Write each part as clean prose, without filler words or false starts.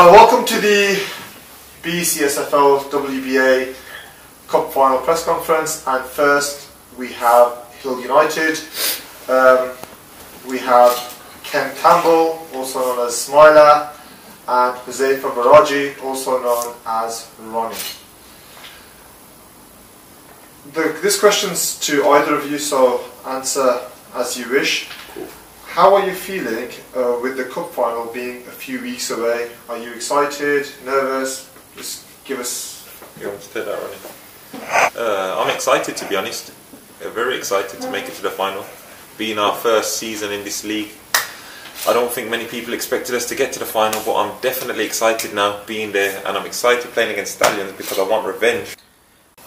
Well, welcome to the BCSFL WBA Cup Final press conference. And first, we have Hill United. We have Ken Campbell, also known as Smiler, and Huzaifa Baraji, also known as Ronnie. This question's to either of you, so answer as you wish. Cool. How are you feeling with the cup final being a few weeks away? Are you excited, nervous? Just give us... You want to take that, Ronnie? I'm excited, to be honest. Very excited to make it to the final. Being our first season in this league, I don't think many people expected us to get to the final, but I'm definitely excited now being there, and I'm excited playing against Stallions because I want revenge.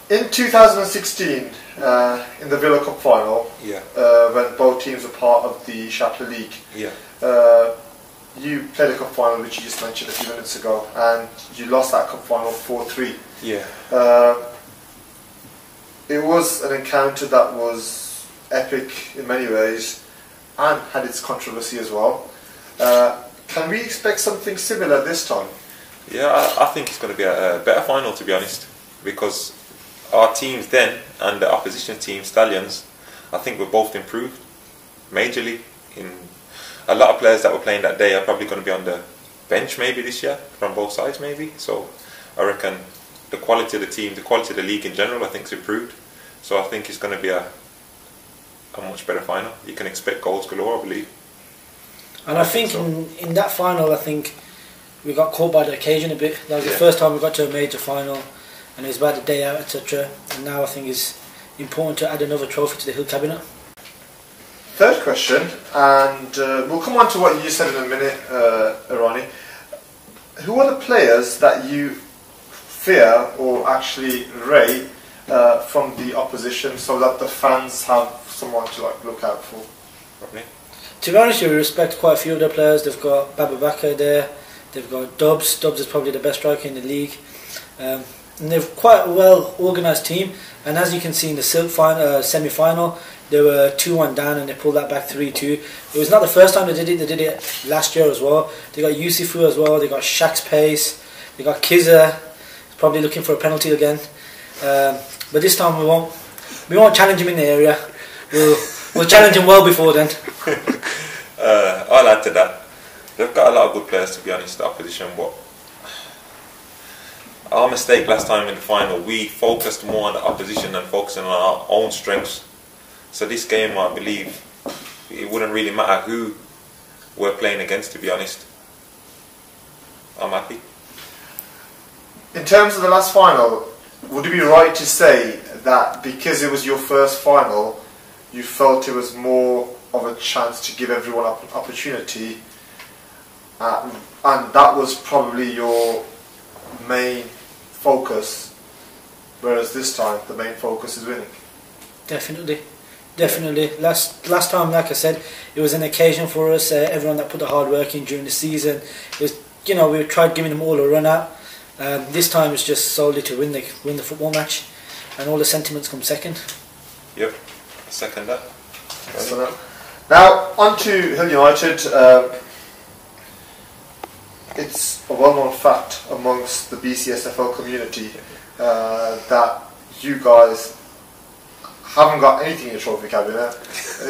In 2016, in the Villa Cup final, when both teams were part of the Chapter League, you played a cup final, which you just mentioned a few minutes ago, and you lost that cup final 4-3. Yeah. It was an encounter that was epic in many ways and had its controversy as well. Can we expect something similar this time? Yeah, I think it's going to be a better final, to be honest, because our teams then and the opposition team, Stallions, I think we're both improved majorly. In a lot of players that were playing that day are probably going to be on the bench maybe this year from both sides maybe. So I reckon the quality of the team, the quality of the league in general, I think is improved. So I think it's going to be a much better final. You can expect goals galore, I believe. And I think so. in that final, I think we got caught by the occasion a bit. That was the first time we got to a major final, and it was about the day out, etc. And now I think it's important to add another trophy to the Hill cabinet. Third question, and we'll come on to what you said in a minute, Ronnie. Who are the players that you fear or actually rate from the opposition, so that the fans have someone to look out for? Ronnie? To be honest, we respect quite a few of their players. They've got Baba Bakr there. They've got Dubs. Dubs is probably the best striker in the league. And they've quite a well organised team, and as you can see in the semi-final, they were 2-1 down and they pulled that back 3-2. It was not the first time they did it last year as well. They got Yusufu as well, they got Shaq's pace, they got Kiza, probably looking for a penalty again. But this time we won't challenge him in the area. We'll challenge him well before then. I'll add to that. They've got a lot of good players, to be honest, the opposition, but our mistake last time in the final, we focused more on the opposition than focusing on our own strengths. So this game, I believe, it wouldn't really matter who we're playing against, to be honest. I'm happy. In terms of the last final, would it be right to say that because it was your first final, you felt it was more of a chance to give everyone an opportunity, and that was probably your main focus, whereas this time the main focus is winning? Definitely. Last time, like I said, it was an occasion for us. Everyone that put the hard work in during the season, it was, we tried giving them all a run out. This time it's just solely to win the football match, and all the sentiments come second. Yep, second that. Excellent. Now on to Hill United. It's a well-known fact amongst the BCSFL community that you guys haven't got anything in your trophy cabinet,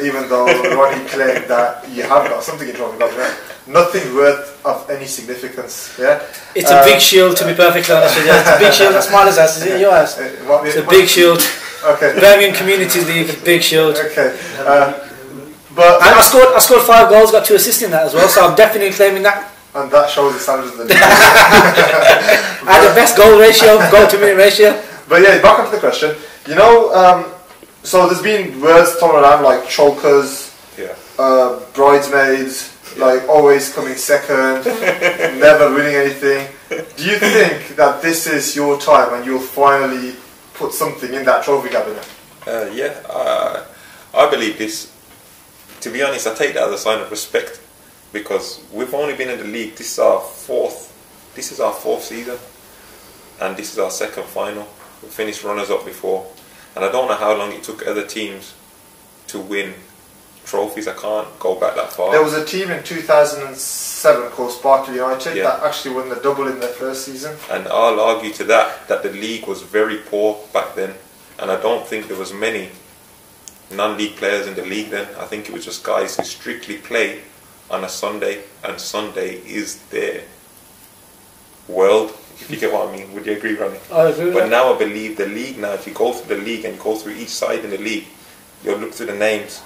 even though Ronnie claimed that you have got something in your trophy cabinet. Nothing worth of any significance. Yeah, it's a big shield, to be perfectly honest with you. It's a big shield. That's Smiler's house. Is it your house? It's a big shield. Okay. Birmingham Community League, big shield. Okay. But and I scored 5 goals, got 2 assists in that as well. So I'm definitely claiming that. And that shows the standards of the league. I had the best goal to minute ratio. But yeah, back onto the question. So there's been words thrown around like chokers, bridesmaids, like always coming second, never winning anything. Do you think that this is your time and you'll finally put something in that trophy cabinet? I believe this. To be honest, I take that as a sign of respect, because we've only been in the league. This is our fourth season, and this is our second final. We finished runners-up before, and I don't know how long it took other teams to win trophies. I can't go back that far. There was a team in 2006 7 called Sparkle United Yeah. that actually won the double in their first season. And I'll argue to that the league was very poor back then, and I don't think there was many non-league players in the league then. I think it was just guys who strictly play on a Sunday, and Sunday is their world, if you get what I mean. Would you agree, Ronnie? I agree with But that. now I believe the league now, if you go through the league and go through each side in the league, you'll look through the names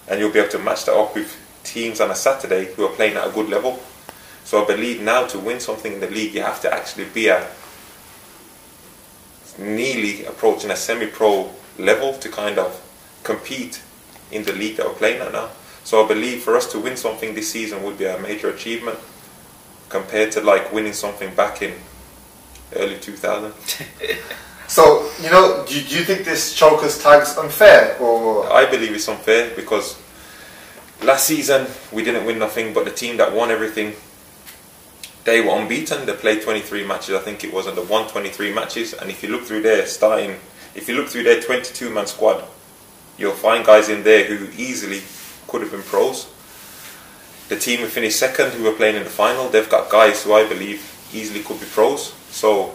and you'll be able to match that up with teams on a Saturday who are playing at a good level. So I believe now to win something in the league, you have to actually be at nearly approaching a semi-pro level to kind of compete in the league that we're playing at now. So I believe for us to win something this season would be a major achievement compared to like winning something back in early 2000. So, you know, do you think this Chokers tag's unfair? Or I believe it's unfair because last season we didn't win nothing, but the team that won everything, they were unbeaten. They played 23 matches, I think it was, and they won 23 matches. And if you look through their 22-man squad, you'll find guys in there who easily could have been pros. The team who finished second, who were playing in the final, they've got guys who I believe easily could be pros. So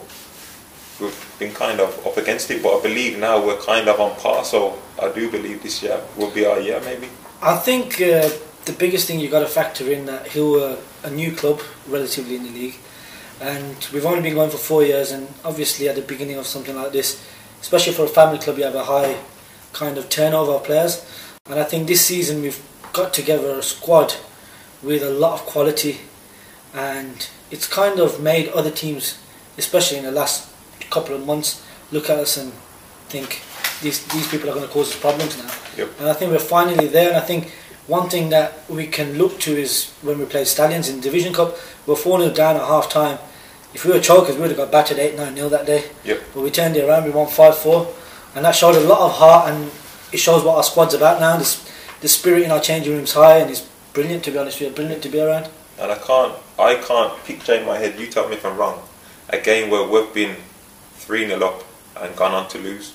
we've been kind of up against it, but I believe now we're kind of on par. So I do believe this year will be our year, maybe. I think the biggest thing you got to factor in that Hill were a new club relatively in the league, and we've only been going for 4 years. And obviously, at the beginning of something like this, especially for a family club, you have a high kind of turnover of players. And I think this season we've got together a squad with a lot of quality, and it's kind of made other teams, especially in the last couple of months, look at us and think these people are going to cause us problems now. Yep. And I think we're finally there. And I think one thing that we can look to is when we played Stallions in Division Cup, we're 4-0 down at half time. If we were Chokers, we would have got battered 8-9-0 that day. Yep. But we turned it around, we won 5-4, and that showed a lot of heart, and it shows what our squad's about now. The spirit in our changing room's high, and it's brilliant, to be honest with you, brilliant to be around. And I can't picture in my head, you tell me if I'm wrong, a game where we've been 3-0 up and gone on to lose.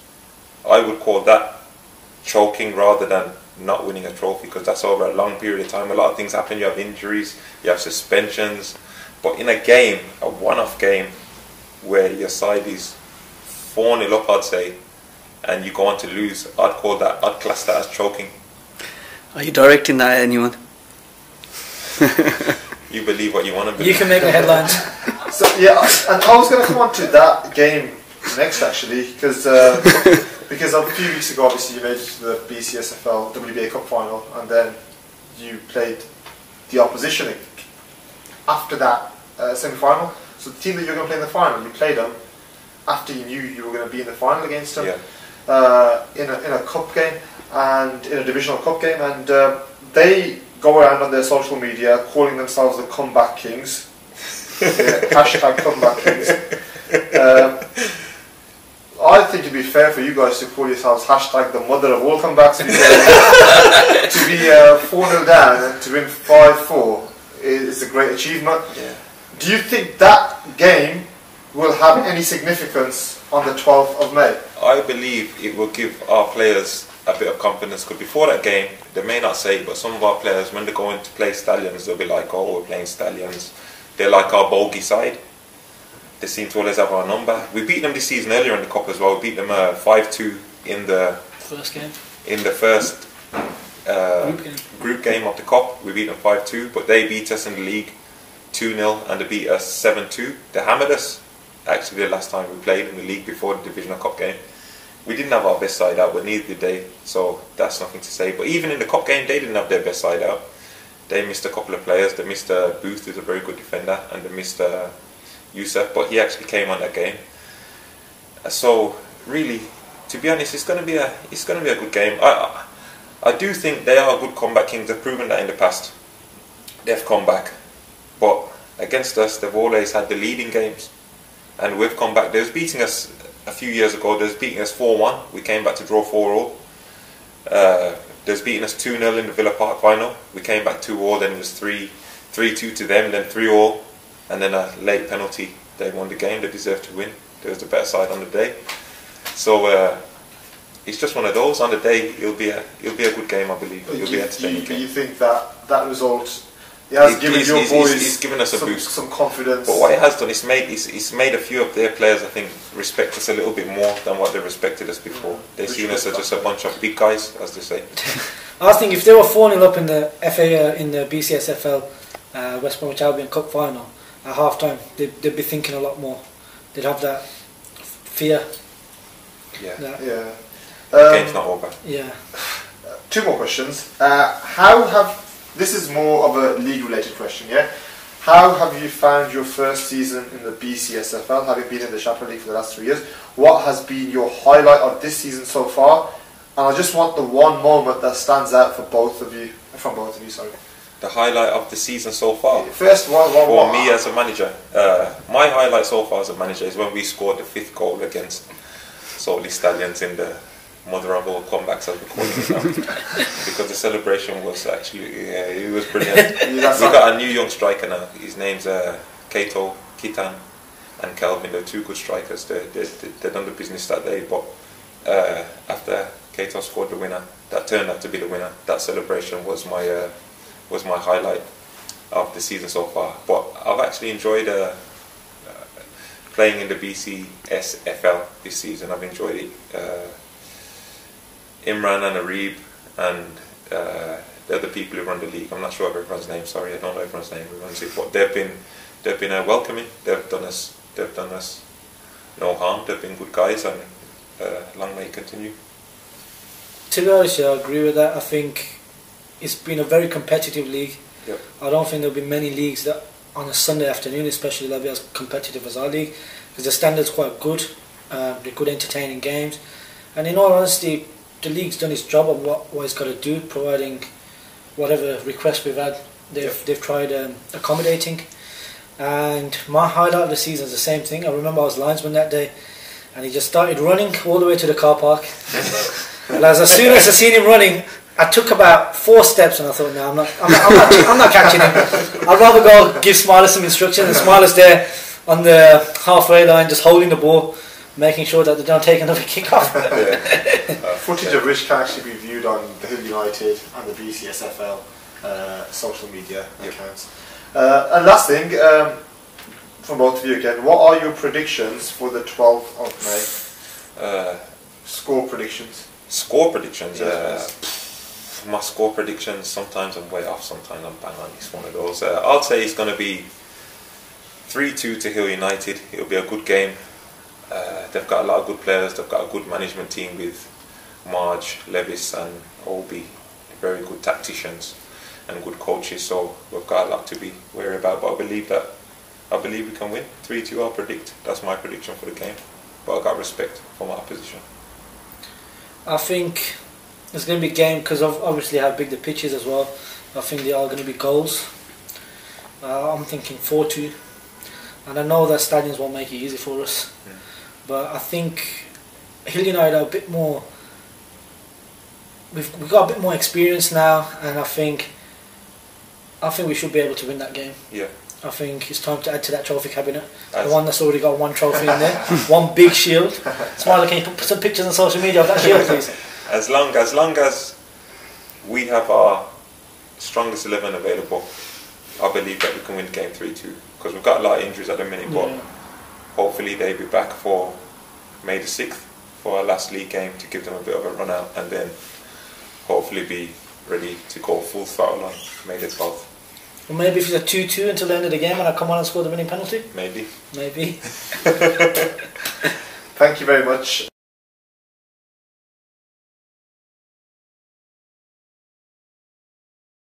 I would call that choking rather than not winning a trophy, because that's over a long period of time. A lot of things happen. You have injuries, you have suspensions, but in a game, a one-off game where your side is 4-0 up, I'd say, and you go on to lose, I'd class that as choking. Are you directing that at anyone? You believe what you want to believe. You can make the headlines. so yeah, and I was going to come on to that game next actually, because a few weeks ago, obviously, you made it to the BCSFL WBA Cup final, and then you played the opposition after that semi-final. So the team that you were going to play in the final, you played them after you knew you were going to be in the final against them, in a cup game and in a divisional cup game, and they go around on their social media calling themselves the Comeback Kings, hashtag Comeback Kings. I think it'd be fair for you guys to call yourselves hashtag the mother of all comebacks, because to be 4-0 down and to win 5-4 is a great achievement. Yeah. Do you think that game will have any significance on the 12th of May? I believe it will give our players a bit of confidence, because before that game, they may not say it, but some of our players, when they go in to play Stallions, they'll be like, oh, we're playing Stallions. They're like our bogey side. They seem to always have our number. We beat them this season earlier in the cup as well. We beat them 5-2 in the First game. In the first Group game of the cup. We beat them 5-2, but they beat us in the league 2-0, and they beat us 7-2. They hammered us actually the last time we played in the league before the divisional cup game. We didn't have our best side out, but neither did they, so that's nothing to say. But even in the cup game, they didn't have their best side out. They missed a couple of players. They missed Booth, who's a very good defender, and they missed Youssef, but he actually came on that game. So really, to be honest, it's going to be a good game. I do think they are good comeback kings. They've proven that in the past. They've come back, but against us, they've always had the leading games, and we've come back. They was beating us a few years ago. They was beating us 4-1. We came back to draw 4-all. They was beating us 2-0 in the Villa Park final. We came back 2-all. Then it was 3-2 to them. Then 3-all. And then a late penalty. They won the game. They deserved to win. They was the better side on the day. So it's just one of those. On the day, it'll be a good game, I believe. It'll be entertaining game. You think that result He has given your boys he's given us a boost, some confidence. But what he has done, he's made a few of their players, I think, respect us a little bit more than what they respected us before. They've seen us as just a bunch of big guys, as they say. I was thinking if they were 4-0 up in the FA in the BCSFL West Bromwich Albion Cup final at half time, they'd be thinking a lot more. They'd have that fear. Yeah. Yeah. The game's not over. Yeah. Two more questions. This is more of a league-related question, yeah? How have you found your first season in the BCSFL, having been in the Champions League for the last 3 years? What has been your highlight of this season so far? And I just want the one moment that stands out for both of you. The highlight of the season so far? First one. For me as a manager, my highlight so far as a manager is when we scored the 5th goal against Solely Stallions in the mother of all comebacks, as we call it now. Because the celebration was actually, it was brilliant. We got a new young striker now. His name's Kato, Kitan and Kelvin. They're 2 good strikers. They've done the business that day, but after Kato scored the winner, that turned out to be the winner. That celebration was my highlight of the season so far. But I've actually enjoyed playing in the BCSFL this season. I've enjoyed it. Imran and Arib and they're the people who run the league. I'm not sure of everyone's name. Sorry, I don't know everyone's name who runs it. But they've been welcoming. They've done us no harm. They've been good guys, and long may it continue. To be honest, I agree with that. I think it's been a very competitive league. Yep. I don't think there'll be many leagues that on a Sunday afternoon, especially, that'll be as competitive as our league, because the standard's quite good. They're good, entertaining games, and in all honesty, the league's done its job of what it's got to do, providing whatever requests we've had. They've tried accommodating. And my highlight of the season is the same thing. I remember I was linesman that day, and he just started running all the way to the car park. And as soon as I seen him running, I took about 4 steps, and I thought, no, I'm not catching him. I'd rather go give Smiler some instructions, and Smiler's there on the halfway line, just holding the ball, making sure that they don't take another kick off. Footage of which can actually be viewed on the Hill United and the BCSFL social media accounts. And last thing, from both of you again, what are your predictions for the 12th of May? Score predictions. Score predictions? Yes, my score predictions, sometimes I'm way off, sometimes I'm bang on. It's one of those. I'll say it's going to be 3-2 to Hill United. It'll be a good game. They've got a lot of good players. They've got a good management team with Marge, Levis and Obi. Very good tacticians and good coaches. So we've got a lot to be wary about. But I believe we can win. 3-2 I'll predict. That's my prediction for the game. But I've got respect for my opposition. I think it's going to be a game because of obviously how big the pitch is as well. I think they are going to be goals. I'm thinking 4-2. And I know that Stallions won't make it easy for us. But I think Hill United are a bit more. We've got a bit more experience now, and I think we should be able to win that game. Yeah. I think it's time to add to that trophy cabinet. The one that's already got 1 trophy in there, 1 big shield. Smiler, can you put some pictures on social media of that shield, please? As long as we have our strongest 11 available, I believe that we can win game 3-2. Because we've got a lot of injuries at the minute, but hopefully they'll be back for May the 6th for our last league game to give them a bit of a run out, and then hopefully be ready to go full throttle on May the 12th. Or maybe if it's a 2-2 until the end of the game and I come on and score the winning penalty? Maybe. Maybe. Thank you very much.